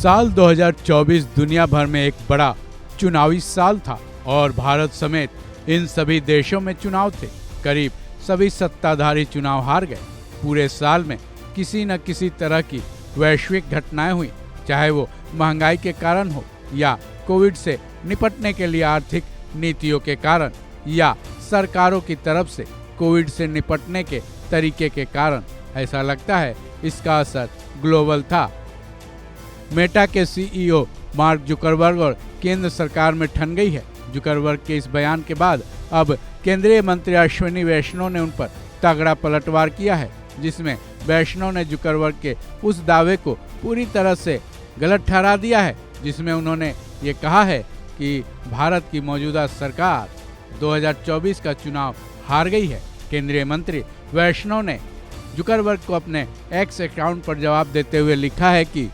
साल 2024 दुनिया भर में एक बड़ा चुनावी साल था और भारत समेत इन सभी देशों में चुनाव थे। करीब सभी सत्ताधारी चुनाव हार गए। पूरे साल में किसी न किसी तरह की वैश्विक घटनाएं हुई, चाहे वो महंगाई के कारण हो या कोविड से निपटने के लिए आर्थिक नीतियों के कारण या सरकारों की तरफ से कोविड से निपटने के तरीके के कारण। ऐसा लगता है इसका असर ग्लोबल था। मेटा के सीईओ मार्क जुकरबर्ग और केंद्र सरकार में ठन गई है। जुकरबर्ग के इस बयान के बाद अब केंद्रीय मंत्री अश्विनी वैष्णव ने उन पर तगड़ा पलटवार किया है, जिसमें वैष्णव ने जुकरबर्ग के उस दावे को पूरी तरह से गलत ठहरा दिया है, जिसमें उन्होंने ये कहा है कि भारत की मौजूदा सरकार 2024 का चुनाव हार गई है। केंद्रीय मंत्री वैष्णव ने जुकरबर्ग को अपने एक्स अकाउंट पर जवाब देते हुए लिखा है कि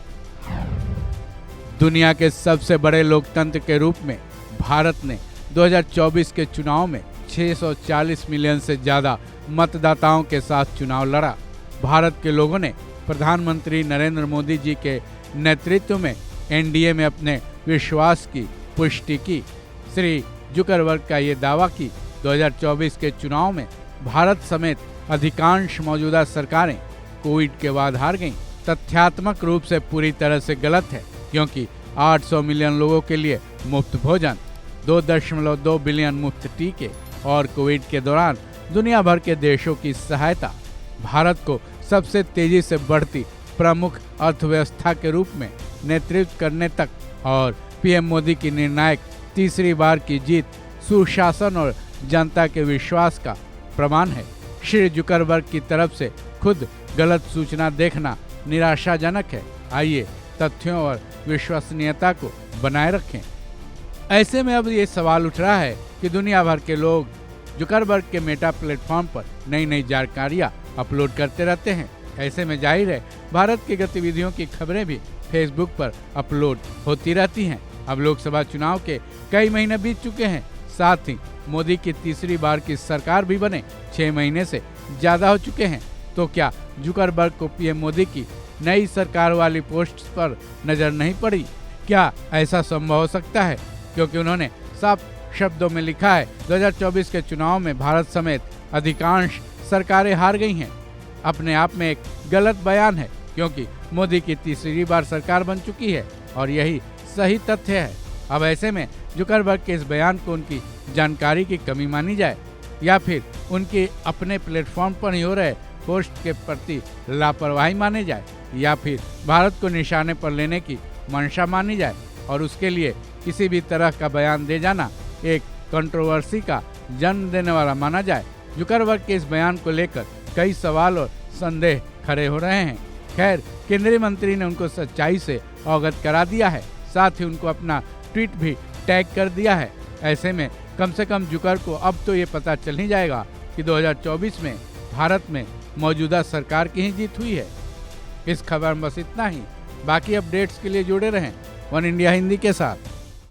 दुनिया के सबसे बड़े लोकतंत्र के रूप में भारत ने 2024 के चुनाव में 640 मिलियन से ज़्यादा मतदाताओं के साथ चुनाव लड़ा। भारत के लोगों ने प्रधानमंत्री नरेंद्र मोदी जी के नेतृत्व में एनडीए में अपने विश्वास की पुष्टि की। श्री जुकरबर्ग का ये दावा कि 2024 के चुनाव में भारत समेत अधिकांश मौजूदा सरकारें कोविड के बाद हार गईं, तथ्यात्मक रूप से पूरी तरह से गलत है, क्योंकि 800 मिलियन लोगों के लिए मुफ्त भोजन, 2.2 बिलियन मुफ्त टीके और कोविड के दौरान दुनिया भर के देशों की सहायता भारत को सबसे तेजी से बढ़ती प्रमुख अर्थव्यवस्था के रूप में नेतृत्व करने तक और पीएम मोदी की निर्णायक तीसरी बार की जीत सुशासन और जनता के विश्वास का प्रमाण है। श्री जुकरबर्ग की तरफ से खुद गलत सूचना देखना निराशाजनक है। आइए तथ्यों और विश्वसनीयता को बनाए रखें। ऐसे में अब ये सवाल उठ रहा है कि दुनिया भर के लोग जुकरबर्ग के मेटा प्लेटफॉर्म पर नई नई जानकारियां अपलोड करते रहते हैं। ऐसे में जाहिर है भारत की गतिविधियों की खबरें भी फेसबुक पर अपलोड होती रहती हैं। अब लोकसभा चुनाव के कई महीने बीत चुके हैं, साथ ही मोदी की तीसरी बार की सरकार भी बने 6 महीने से ज्यादा हो चुके हैं। तो क्या जुकरबर्ग को पीएम मोदी की नई सरकार वाली पोस्ट पर नजर नहीं पड़ी? क्या ऐसा संभव हो सकता है? क्योंकि उन्होंने साफ शब्दों में लिखा है 2024 के चुनाव में भारत समेत अधिकांश सरकारें हार गई हैं। अपने आप में एक गलत बयान है, क्योंकि मोदी की तीसरी बार सरकार बन चुकी है और यही सही तथ्य है। अब ऐसे में जुकरबर्ग के इस बयान को उनकी जानकारी की कमी मानी जाए या फिर उनके अपने प्लेटफॉर्म पर ही हो रहे पोस्ट के प्रति लापरवाही माने जाए या फिर भारत को निशाने पर लेने की मंशा मानी जाए और उसके लिए किसी भी तरह का बयान दे जाना एक कंट्रोवर्सी का जन्म देने वाला माना जाए। जुकरबर्ग के इस बयान को लेकर कई सवाल और संदेह खड़े हो रहे हैं। खैर, केंद्रीय मंत्री ने उनको सच्चाई से अवगत करा दिया है, साथ ही उनको अपना ट्वीट भी टैग कर दिया है। ऐसे में कम से कम जुकर को अब तो ये पता चल ही जाएगा कि 2024 में भारत में मौजूदा सरकार की ही जीत हुई है। इस खबर में बस इतना ही। बाकी अपडेट्स के लिए जुड़े रहें वन इंडिया हिंदी के साथ।